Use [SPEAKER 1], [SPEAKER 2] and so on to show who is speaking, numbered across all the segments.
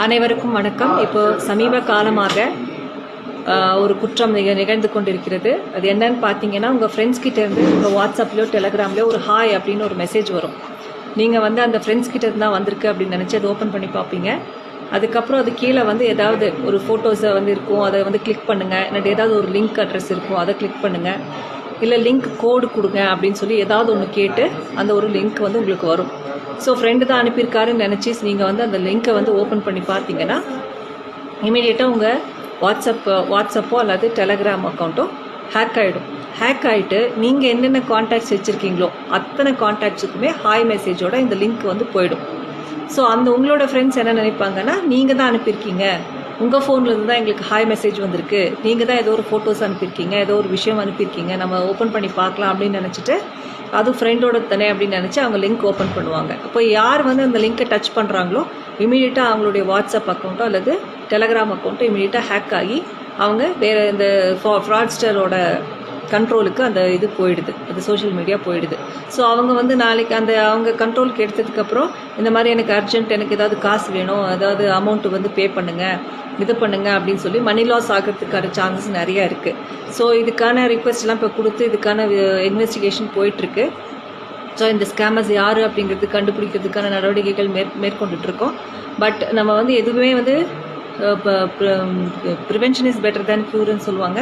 [SPEAKER 1] அனைவருக்கும் வணக்கம். இப்போ சமீப காலமாக ஒரு குற்றம் நிகழ்ந்து கொண்டிருக்கிறது. அது என்னன்னு பார்த்தீங்கன்னா, உங்கள் ஃப்ரெண்ட்ஸ் கிட்டேருந்து உங்கள் வாட்ஸ்அப்லையோ டெலகிராம்லையோ ஒரு ஹாய் அப்படின்னு ஒரு மெசேஜ் வரும். நீங்கள் அந்த ஃப்ரெண்ட்ஸ் கிட்டேருந்து தான் வந்திருக்கு அப்படின்னு நினச்சி அதை ஓப்பன் பண்ணி பார்ப்பீங்க. அதுக்கப்புறம் அது கீழே ஏதாவது ஒரு ஃபோட்டோஸை இருக்கும், அதை கிளிக் பண்ணுங்கள். இல்லாட்டி ஏதாவது ஒரு லிங்க் அட்ரஸ் இருக்கும், அதை கிளிக் பண்ணுங்கள். இல்லை லிங்க் கோடு கொடுங்க அப்படின்னு சொல்லி ஏதாவது ஒன்று கேட்டு அந்த ஒரு லிங்க் உங்களுக்கு வரும். ஸோ ஃப்ரெண்டு தான் அனுப்பியிருக்காருன்னு நினச்சி நீங்கள் அந்த லிங்க்கை ஓப்பன் பண்ணி பார்த்தீங்கன்னா இமீடியட்டாக உங்கள் வாட்ஸ்அப்போ அல்லது டெலகிராம் அக்கௌண்ட்டோ ஹேக் ஆகிடும். ஹேக் ஆகிட்டு நீங்கள் என்னென்ன கான்டாக்ட்ஸ் வச்சுருக்கீங்களோ அத்தனை கான்டாக்ட்ஸுக்குமே ஹாய் மெசேஜோட இந்த லிங்க் போயிடும். ஸோ உங்களோட ஃப்ரெண்ட்ஸ் என்ன நினைப்பாங்கன்னா, நீங்கள் தான் அனுப்பியிருக்கீங்க, உங்கள் ஃபோன்லேருந்து தான் எங்களுக்கு ஹாய் மெசேஜ் வந்திருக்கு, நீங்கள் தான் ஏதோ ஒரு ஃபோட்டோஸ் அனுப்பியிருக்கீங்க, ஏதோ ஒரு விஷயம் அனுப்பியிருக்கீங்க, நம்ம ஓப்பன் பண்ணி பார்க்கலாம் அப்படின்னு நினச்சிட்டு அது ஃப்ரெண்டோட தானே அப்படின்னு நினச்சி அவங்க லிங்க் ஓப்பன் பண்ணுவாங்க. அப்போ யார் அந்த லிங்க்கை டச் பண்ணுறாங்களோ இமீடியட்டாக அவங்களுடைய வாட்ஸ்அப் அக்கௌண்ட்டோ அல்லது டெலகிராம் அக்கௌண்ட்டோ இமீடியட்டாக ஹேக் ஆகி அவங்க வேறு இந்த ஃப்ராட்ஸ்டரோட கண்ட்ரோலுக்கு அந்த இது போயிடுது, அது சோஷியல் மீடியா போயிடுது. ஸோ அவங்க நாளைக்கு அவங்க கண்ட்ரோலுக்கு எடுத்ததுக்கப்புறம் இந்த மாதிரி எனக்கு அர்ஜென்ட், எனக்கு ஏதாவது காசு வேணும், ஏதாவது அமௌண்ட்டு பே பண்ணுங்கள், இது பண்ணுங்கள் அப்படின்னு சொல்லி மணி லாஸ் ஆகிறதுக்கான சான்சஸ் நிறையா இருக்குது. ஸோ இதுக்கான ரிக்வெஸ்ட்லாம் இப்போ கொடுத்து இதுக்கான இன்வெஸ்டிகேஷன் போயிட்டுருக்கு. ஸோ இந்த ஸ்கேமர்ஸ் யார் அப்படிங்கிறது கண்டுபிடிக்கிறதுக்கான நடவடிக்கைகள் மேற்கொண்டுட்ருக்கோம். பட் நம்ம எதுவுமே ப்ரிவென்ஷன் இஸ் பெட்டர் தேன் க்யூர்னு சொல்லுவாங்க.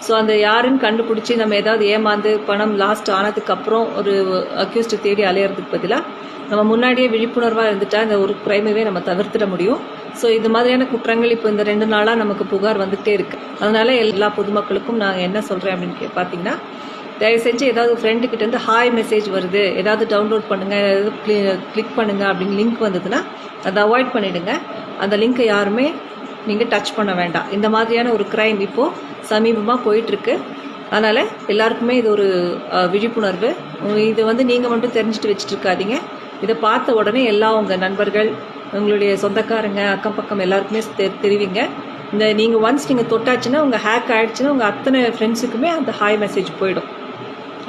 [SPEAKER 1] ஸோ அந்த யாருன்னு கண்டுபிடிச்சி நம்ம ஏதாவது ஏமாந்து பணம் லாஸ்ட் ஆனதுக்கப்புறம் ஒரு அக்யூஸ்டு தேடி அலையிறதுக்கு பதிலாக நம்ம முன்னாடியே விழிப்புணர்வாக இருந்துட்டா இந்த ஒரு கிரைமவே நம்ம தவிர்த்திட முடியும். ஸோ இது மாதிரியான குற்றங்கள் இப்போ இந்த 2 நாளாக நமக்கு புகார் வந்துகிட்டே இருக்குது. அதனால எல்லா பொதுமக்களுக்கும் நான் என்ன சொல்கிறேன் அப்படின்னு பார்த்தீங்கன்னா, தயவு செஞ்சு ஏதாவது ஃப்ரெண்டுக்கிட்டேருந்து ஹாய் மெசேஜ் வருது, ஏதாவது டவுன்லோட் பண்ணுங்கள், ஏதாவது கிளிக் பண்ணுங்கள் அப்படின்னு லிங்க் வந்ததுன்னா அதை அவாய்ட் பண்ணிவிடுங்க. அந்த லிங்க்கை யாருமே நீங்கள் டச் பண்ண வேண்டாம். இந்த மாதிரியான ஒரு கிரைம் இப்போது சமீபமாக போயிட்டுருக்கு. அதனால் எல்லாருக்குமே இது ஒரு விழிப்புணர்வு. இது நீங்கள் மட்டும் தெரிஞ்சுட்டு வச்சுட்டு இருக்காதீங்க. இதை பார்த்த உடனே உங்கள் நண்பர்கள், உங்களுடைய சொந்தக்காரங்க, அக்கம் பக்கம் எல்லாருக்குமே தெரிவிங்க. நீங்கள் ஒன்ஸ் நீங்கள் தொட்டாச்சுன்னா, உங்கள் ஹேக் ஆகிடுச்சுன்னா உங்கள் அத்தனை ஃப்ரெண்ட்ஸுக்குமே அந்த ஹாய் மெசேஜ் போயிடும்.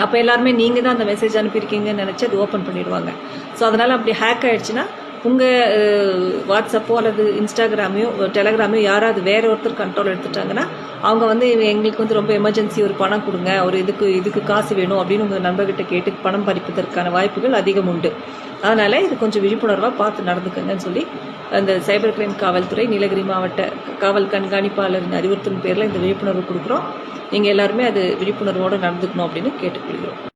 [SPEAKER 1] அப்போ எல்லாருமே நீங்கள் தான் அந்த மெசேஜ் அனுப்பியிருக்கீங்கன்னு நினச்சி அது ஓப்பன் பண்ணிடுவாங்க. ஸோ அதனால் அப்படி ஹேக் ஆகிடுச்சுன்னா உங்கள் வாட்ஸ்அப்போ அல்லது இன்ஸ்டாகிராமையோ டெலகிராமையோ யாராவது வேற ஒருத்தர் கண்ட்ரோல் எடுத்துட்டாங்கன்னா அவங்க எங்களுக்கு ரொம்ப எமர்ஜென்சி, ஒரு பணம் கொடுங்க, ஒரு இதுக்கு காசு வேணும் அப்படின்னு உங்கள் நண்பர்கிட்ட கேட்டு பணம் பறிப்பதற்கான வாய்ப்புகள் அதிகம் உண்டு. அதனால் இது கொஞ்சம் விழிப்புணர்வாக பார்த்து நடந்துக்கங்கன்னு சொல்லி அந்த சைபர் கிரைம் காவல்துறை நீலகிரி மாவட்ட காவல் கண்காணிப்பாளரின் அறிவுறுத்தும் பேரில் இந்த விழிப்புணர்வு கொடுக்குறோம். நீங்கள் எல்லாருமே அது விழிப்புணர்வோடு நடந்துக்கணும் அப்படின்னு கேட்டுக்கொள்கிறோம்.